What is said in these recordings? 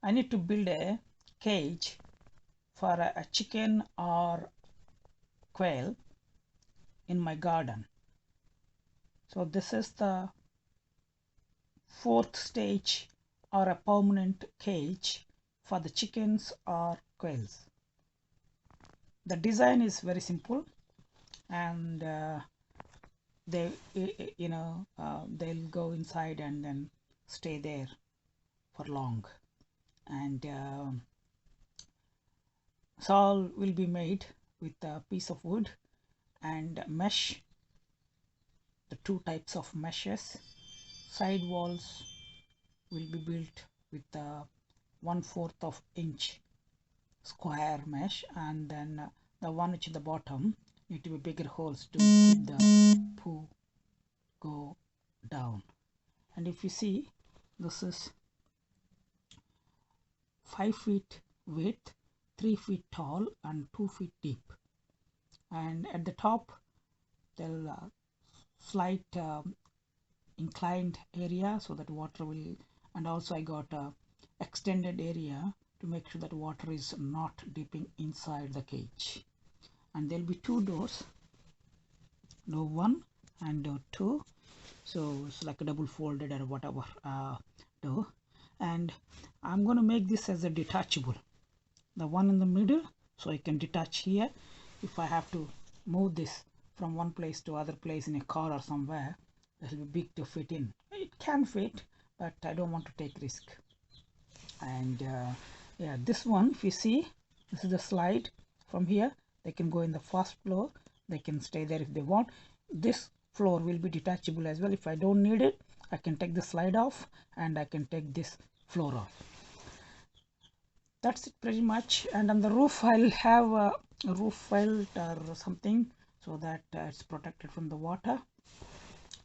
I need to build a cage for a chicken or quail in my garden. So this is the fourth stage or a permanent cage for the chickens or quails. The design is very simple, and they they'll go inside and then stay there for long, and all will be made with a piece of wood and mesh, the two types of meshes. Side walls will be built with the 1/4 of inch square mesh, and then the one which at the bottom need to be bigger holes to keep the poo go down. And if you see, this is 5 feet width, 3 feet tall, and 2 feet deep. And at the top there'll slight inclined area so that water will, and also I got a extended area to make sure that water is not dipping inside the cage. And there'll be two doors, door 1 and door 2, so it's like a double folded or whatever door. And I'm going to make this as a detachable, the one in the middle, so I can detach here if I have to move this from one place to other place in a car or somewhere. It will be big to fit in. It can fit, but I don't want to take risk. And yeah, this one, if you see, this is the slide. From here they can go in the first floor, they can stay there if they want. This floor will be detachable as well. If I don't need it, I can take the slide off and I can take this floor off. That's it pretty much. And on the roof I'll have a roof felt or something so that it's protected from the water.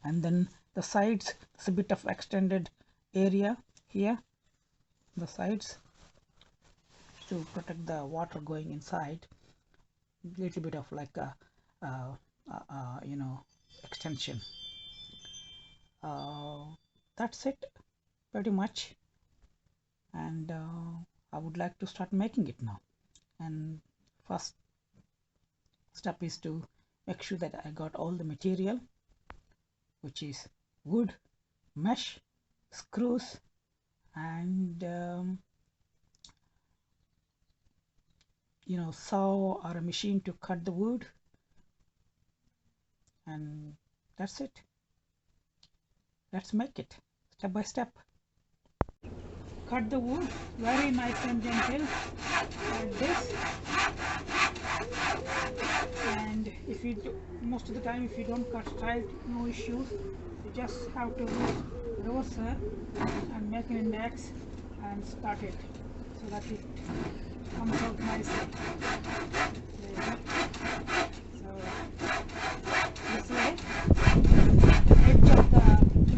And then the sides, it's a bit of extended area here, the sides, to protect the water going inside. Little bit of like a extension. That's it pretty much. And I would like to start making it now. And first step is to make sure that I got all the material, which is wood, mesh, screws, and saw or a machine to cut the wood. And that's it. Let's make it step by step. Cut the wood very nice and gentle like this. And if you do, most of the time if you don't cut straight, no issues. You just have to reverse and make an index and start it so that it comes out nicely. So this way the edge of the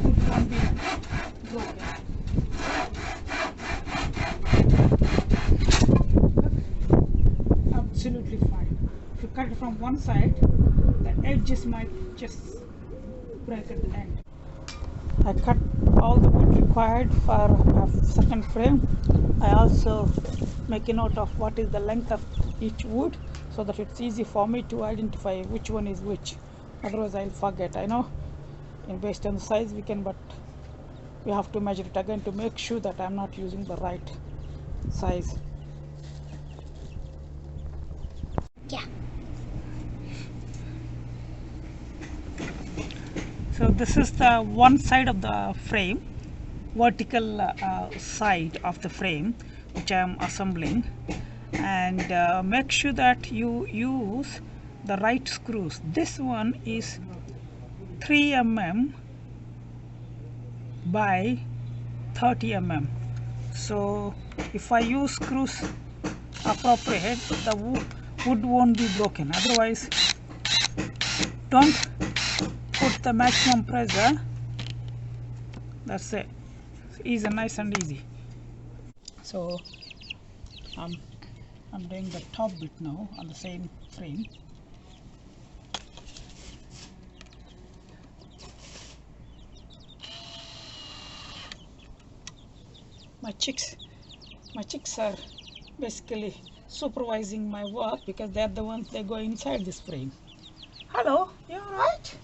wood won't be broken. Absolutely fine. If you cut it from one side, the edges might just break at the end. I cut all the wood required for a second frame. I also make a note of what is the length of each wood so that it's easy for me to identify which one is which. Otherwise I'll forget. I know based on the size we can, but we have to measure it again to make sure that I'm not using the right size. Yeah. So this is the one side of the frame, vertical side of the frame, which I am assembling. And make sure that you use the right screws. This one is 3 mm by 30 mm. So if I use screws appropriate, the wood won't be broken. Otherwise, don't put the maximum pressure. That's it. It's easy, nice and easy. So I'm doing the top bit now on the same frame. My chicks My chicks are basically supervising my work because they're the ones that go inside this frame. Hello, you alright?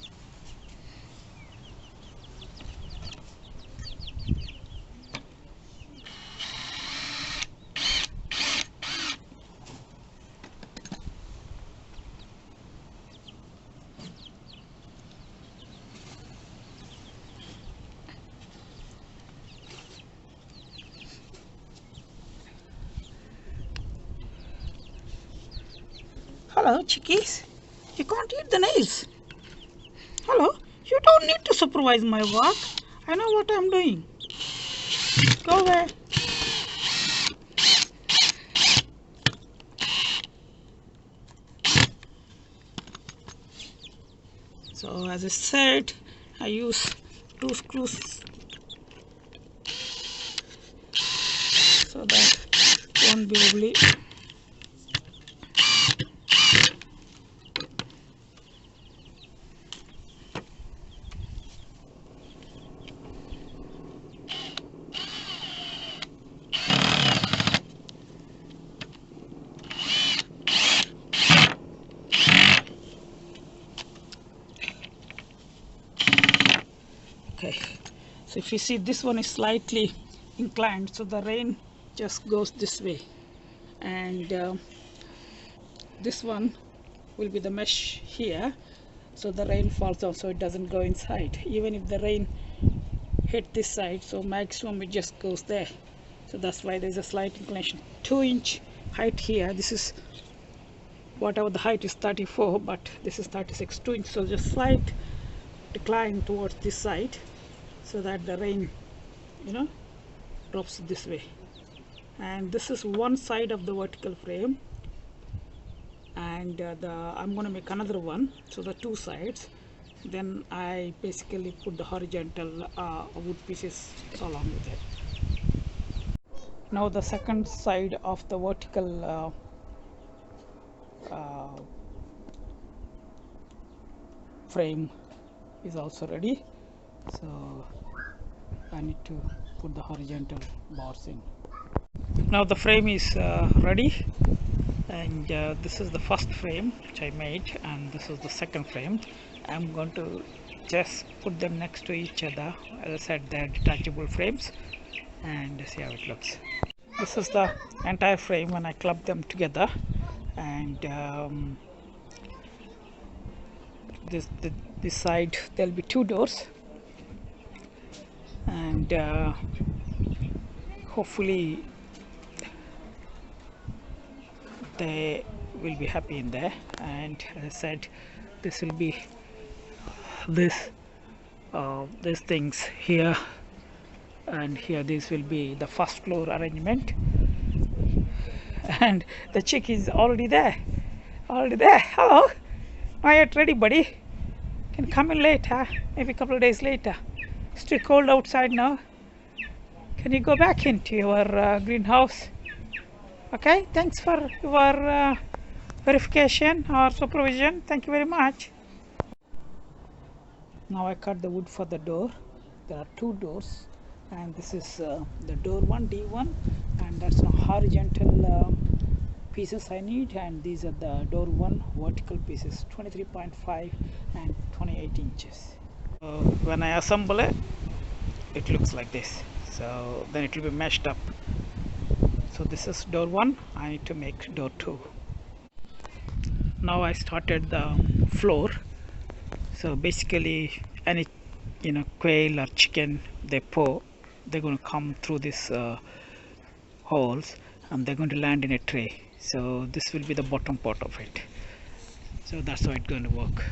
Hello, chickies. You can't eat the nails. Hello, you don't need to supervise my work. I know what I'm doing. Go away. So as I said, I use 2 screws so that it won't be wobbly. Okay, so if you see, this one is slightly inclined, so the rain just goes this way, and this one will be the mesh here, so the rain falls down, so it doesn't go inside. Even if the rain hit this side, so maximum it just goes there. So that's why there's a slight inclination. 2-inch height here. This is whatever the height is 34, but this is 36. 2 inch, so just slight decline towards this side, so that the rain, drops this way. And this is one side of the vertical frame, and I'm going to make another one, so the 2 sides. Then I basically put the horizontal wood pieces along with it. Now the second side of the vertical frame is also ready, so I need to put the horizontal bars in. Now the frame is ready, and this is the first frame which I made, and this is the second frame. I'm going to just put them next to each other. As I said, they're detachable frames, and see how it looks. This is the entire frame when I club them together, and this side there'll be 2 doors, and hopefully they will be happy in there. And as I said, this will be these things here and here. This will be the first floor arrangement, and the chick is already there. Hello, not yet ready, buddy? Can come in later, maybe a couple of days later. It's too cold outside now. Can you go back into your greenhouse? Okay, thanks for your verification or supervision. Thank you very much. Now I cut the wood for the door. There are 2 doors, and this is the door 1D1, and that's the horizontal pieces I need, and these are the door 1 vertical pieces, 23.5 and 28 inches. When I assemble it, it looks like this. So then it will be meshed up. So this is door 1. I need to make door 2. Now I started the floor. So basically any quail or chicken they're going to come through these holes, and they're going to land in a tray. So this will be the bottom part of it. So that's how it's going to work.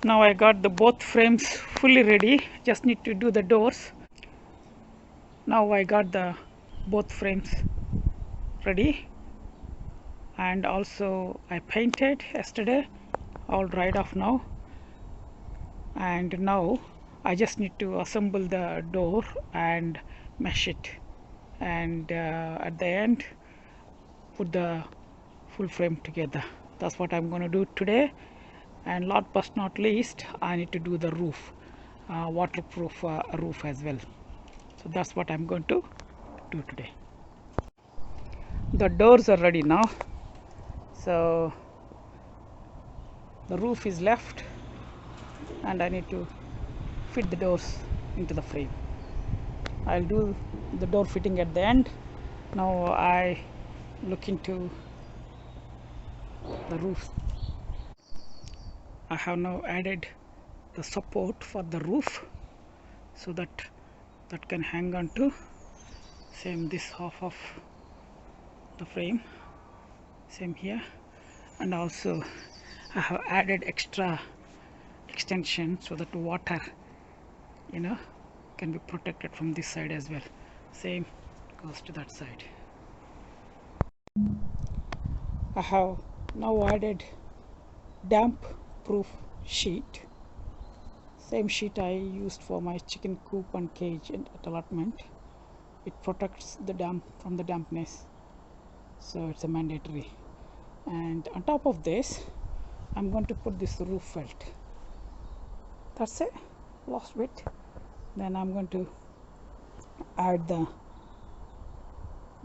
Now I got the both frames fully ready, just need to do the doors. Now I got the both frames ready, and also I painted yesterday, all dried off now, and now I just need to assemble the door and mesh it, and at the end put the full frame together. That's what I'm going to do today. And last but not least, I need to do the roof, waterproof roof as well. So that's what I'm going to do today. The doors are ready now, so the roof is left and I need to fit the doors into the frame. I'll do the door fitting at the end. Now I look into the roof. I have now added the support for the roof so that can hang on to same this half of the frame, same here, and also I have added extra extension so that water can be protected from this side as well. Same goes to that side. I have now added damp proof sheet, same sheet I used for my chicken coop and cage at Allotment. It protects the damp from the dampness, so it's a mandatory. And on top of this I'm going to put this roof felt. That's it, last bit. Then I'm going to add the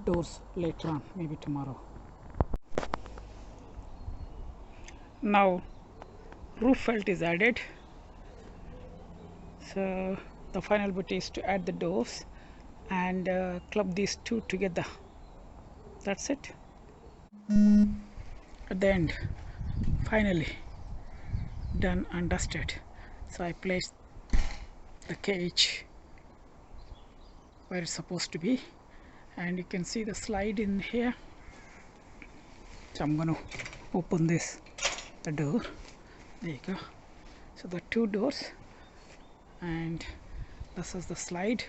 doors later on, maybe tomorrow. Now roof felt is added, so the final bit is to add the doors and club these two together. That's it. At the end, finally done and dusted. So I placed the cage where it's supposed to be, and you can see the slide in here. So I'm going to open the door. There you go. So the two doors, and this is the slide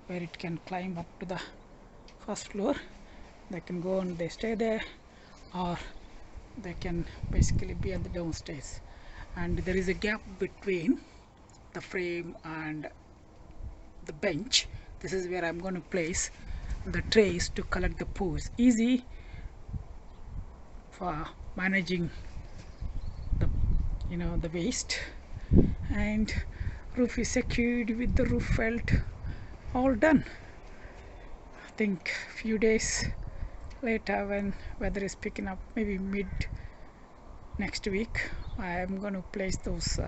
where it can climb up to the first floor. They can go and they stay there, or they can basically be at the downstairs. And there is a gap between the frame and the bench. This is where I'm going to place the trays to collect the poos. Easy for managing the waste. And roof is secured with the roof felt. All done. I think few days later, when weather is picking up, maybe mid next week, I am going to place those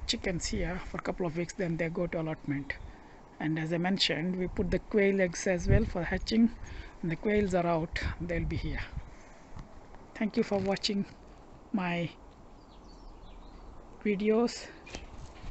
chickens here for a couple of weeks. Then they go to allotment. And as I mentioned, we put the quail eggs as well for hatching. When the quails are out, they'll be here. Thank you for watching my videos.